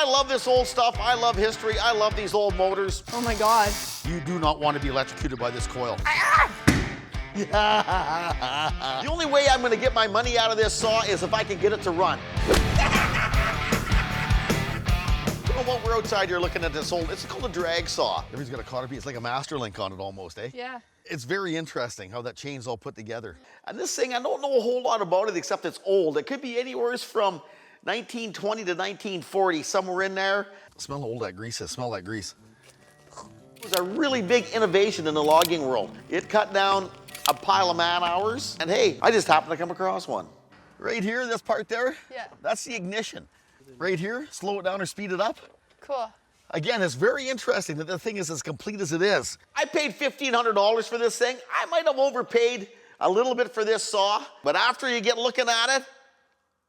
love this old stuff. I love history. I love these old motors. Oh my God. You do not want to be electrocuted by this coil. The only way I'm going to get my money out of this saw is if I can get it to run. You know what? We're outside here looking at this old, it's called a drag saw. Everybody's got a cotter piece. It's like a master link on it almost, eh? Yeah. It's very interesting how that chain's all put together. And this thing, I don't know a whole lot about it except it's old. It could be anywhere from 1920 to 1940, somewhere in there. Smell how old that grease is. Smell that grease. It was a really big innovation in the logging world. It cut down a pile of man hours. And hey, I just happened to come across one. Right here, this part there, Yeah. that's the ignition. Right here, slow it down or speed it up. Cool. Again, it's very interesting that the thing is as complete as it is. I paid $1,500 for this thing. I might have overpaid a little bit for this saw, but after you get looking at it,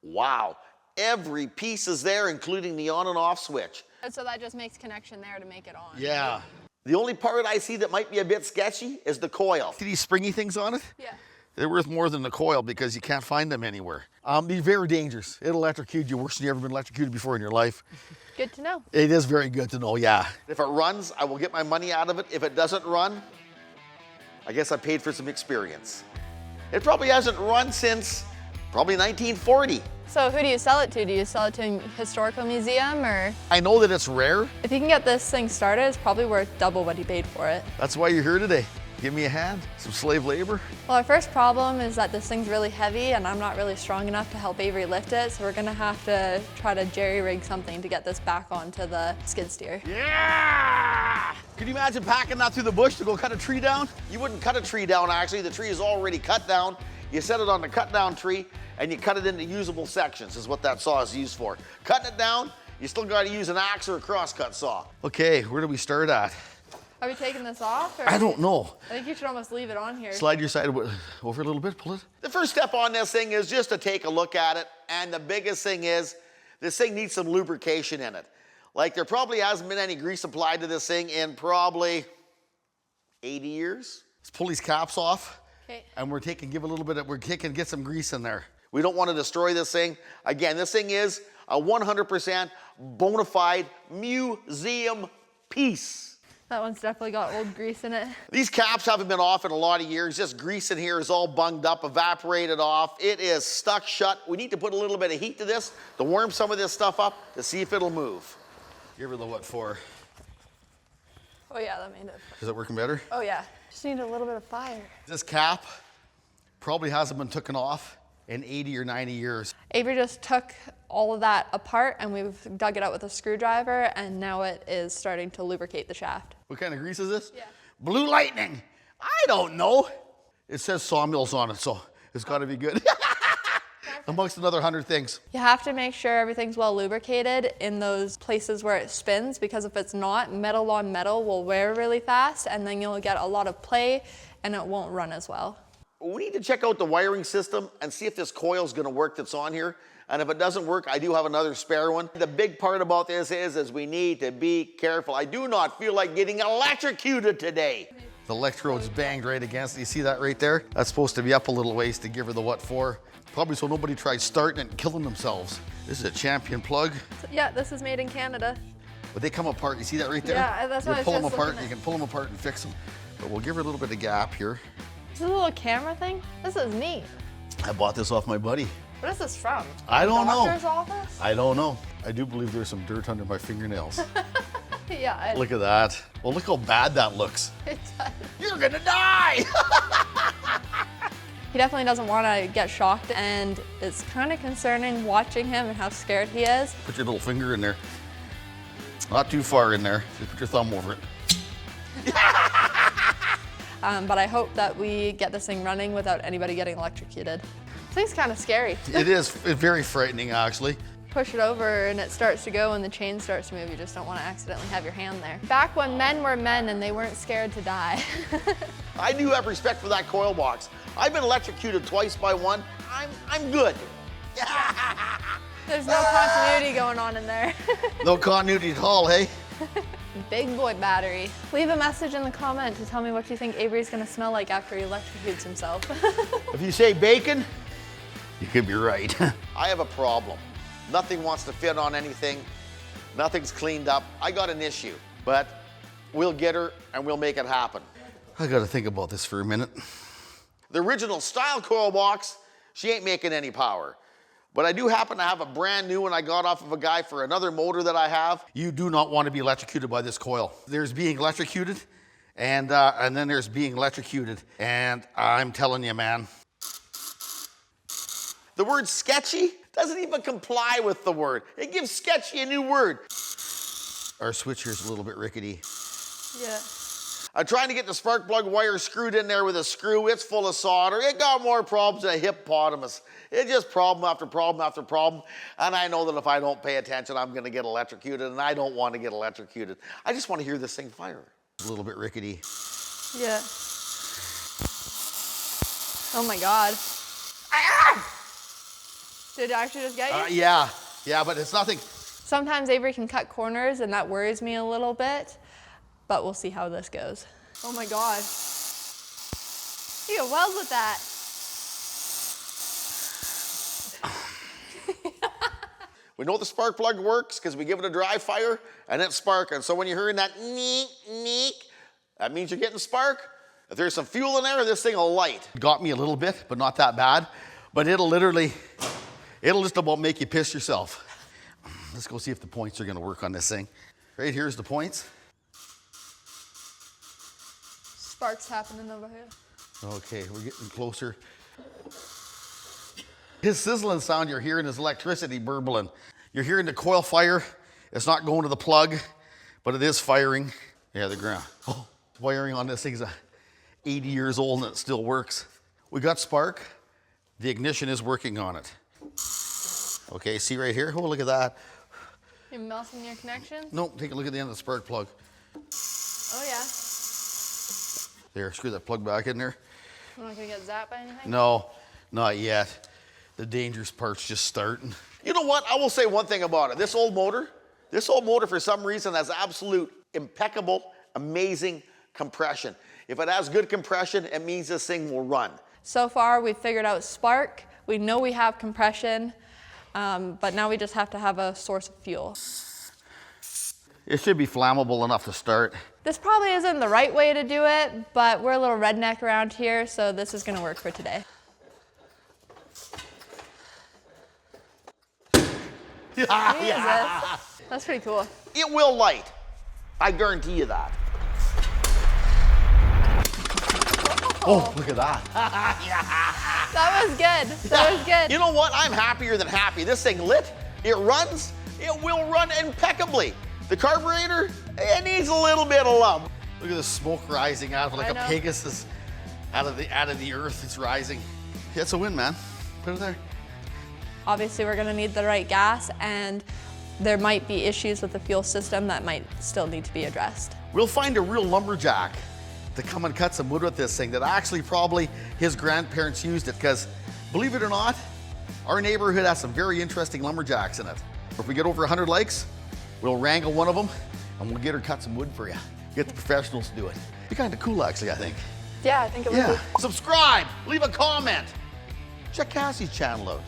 wow, every piece is there, including the on and off switch. So that just makes connection there to make it on. Yeah. The only part I see that might be a bit sketchy is the coil. See these springy things on it? Yeah. They're worth more than the coil because you can't find them anywhere. They're very dangerous. It'll electrocute you worse than you've ever been electrocuted before in your life. Good to know. It is very good to know, yeah. If it runs, I will get my money out of it. If it doesn't run, I guess I paid for some experience. It probably hasn't run since probably 1940. So who do you sell it to? Do you sell it to a historical museum or? I know that it's rare. If you can get this thing started, it's probably worth double what he paid for it. That's why you're here today. Give me a hand, some slave labor. Well, our first problem is that this thing's really heavy and I'm not really strong enough to help Avery lift it, so we're gonna have to try to jerry-rig something to get this back onto the skid steer. Yeah! Can you imagine packing that through the bush to go cut a tree down? You wouldn't cut a tree down, actually. The tree is already cut down. You set it on the cut down tree and you cut it into usable sections is what that saw is used for. Cutting it down, you still gotta use an axe or a crosscut saw. Okay, where do we start at? Are we taking this off? Or I don't know. I think you should almost leave it on here. Slide your side over a little bit, pull it. The first step on this thing is just to take a look at it. And the biggest thing is, this thing needs some lubrication in it. Like there probably hasn't been any grease applied to this thing in probably 80 years. Let's pull these caps off. Okay. And we're get some grease in there. We don't want to destroy this thing. Again, this thing is a 100% bona fide museum piece. That one's definitely got old grease in it. These caps haven't been off in a lot of years. Just grease in here is all bunged up, evaporated off. It is stuck shut. We need to put a little bit of heat to this to warm some of this stuff up to see if it'll move. Give her the what for? Oh yeah, that made it. Is it working better? Oh yeah, just need a little bit of fire. This cap probably hasn't been taken off in 80 or 90 years. Avery just took all of that apart and we've dug it out with a screwdriver and now it is starting to lubricate the shaft. What kind of grease is this? Yeah. Blue Lightning. I don't know. It says sawmills on it, so it's got to be good. Amongst another 100 things. You have to make sure everything's well lubricated in those places where it spins, because if it's not, metal on metal will wear really fast and then you'll get a lot of play and it won't run as well. We need to check out the wiring system and see if this coil is going to work that's on here. And if it doesn't work, I do have another spare one. The big part about this is we need to be careful. I do not feel like getting electrocuted today. The electrode's banged right against it. You see that right there? That's supposed to be up a little ways to give her the what for. Probably so nobody tries starting it and killing themselves. This is a champion plug. Yeah, this is made in Canada. But they come apart. You see that right there? Yeah, that's what I was pull them just apart. looking at. You can pull them apart and fix them. But we'll give her a little bit of gap here. This is a little camera thing. This is neat. I bought this off my buddy. What is this from? I don't know. Doctor's office? I don't know. I do believe there's some dirt under my fingernails. Yeah. Look at that. Well, look how bad that looks. It does. You're gonna die! He definitely doesn't want to get shocked, and it's kind of concerning watching him and how scared he is. Put your little finger in there. Not too far in there. Just put your thumb over it. But I hope that we get this thing running without anybody getting electrocuted. This thing's kind of scary. It is very frightening, actually. Push it over and it starts to go and the chain starts to move. You just don't want to accidentally have your hand there. Back when men were men and they weren't scared to die. I do have respect for that coil box. I've been electrocuted twice by one. I'm good. There's no continuity going on in there. No continuity at all, hey? Big boy battery. Leave a message in the comment to tell me what you think Avery's gonna smell like after he electrocutes himself. If you say bacon, you could be right. I have a problem. Nothing wants to fit on anything. Nothing's cleaned up. I got an issue, but we'll get her and we'll make it happen. I gotta think about this for a minute. The original style coil box, she ain't making any power. But I do happen to have a brand new one I got off of a guy for another motor that I have. You do not want to be electrocuted by this coil. There's being electrocuted, and then there's being electrocuted. And I'm telling you, man. The word sketchy doesn't even comply with the word. It gives sketchy a new word. Our switch here's a little bit rickety. Yeah. I'm trying to get the spark plug wire screwed in there with a screw. It's full of solder. It got more problems than a hippopotamus. It's just problem after problem after problem. And I know that if I don't pay attention, I'm going to get electrocuted, and I don't want to get electrocuted. I just want to hear this thing fire. A little bit rickety. Yeah. Oh my God. Did it actually just get you? Yeah, but it's nothing. Sometimes Avery can cut corners, and that worries me a little bit, but we'll see how this goes. Oh my God. You get wells with that. We know the spark plug works because we give it a dry fire and it's sparking. So when you're hearing that neek, neek, that means you're getting spark. If there's some fuel in there, this thing will light. It got me a little bit, but not that bad. But it'll just about make you piss yourself. Let's go see if the points are gonna work on this thing. Right here's the points. Sparks happening over here. Okay, we're getting closer. His sizzling sound you're hearing is electricity burbling. You're hearing the coil fire. It's not going to the plug, but it is firing. Yeah, the ground. Oh, wiring on this thing's 80 years old and it still works. We got spark. The ignition is working on it. Okay, see right here? Oh, look at that. You're melting your connections? Nope, take a look at the end of the spark plug. Oh yeah. There, screw that plug back in there. We're not gonna get zapped by anything? No, not yet. The dangerous part's just starting. You know what? I will say one thing about it. This old motor for some reason has absolute impeccable, amazing compression. If it has good compression, it means this thing will run. So far, we've figured out spark. We know we have compression, but now we just have to have a source of fuel. It should be flammable enough to start. This probably isn't the right way to do it, but we're a little redneck around here, so this is gonna work for today. Yeah. That's pretty cool. It will light. I guarantee you that. Oh, look at that. That was good. That was good. You know what? I'm happier than happy. This thing lit, it runs, it will run impeccably. The carburetor, it needs a little bit of love. Look at the smoke rising out of it like a Pegasus out of the earth. It's rising. It's a win, man. Put it there. Obviously, we're gonna need the right gas, and there might be issues with the fuel system that might still need to be addressed. We'll find a real lumberjack to come and cut some wood with this thing that actually probably his grandparents used it, because believe it or not, our neighborhood has some very interesting lumberjacks in it. If we get over 100 likes, we'll wrangle one of them and we'll get her cut some wood for you. Get the professionals to do it. Be kind of cool, actually, I think. Yeah, I think it would be. Subscribe, leave a comment. Check Cassie's channel out.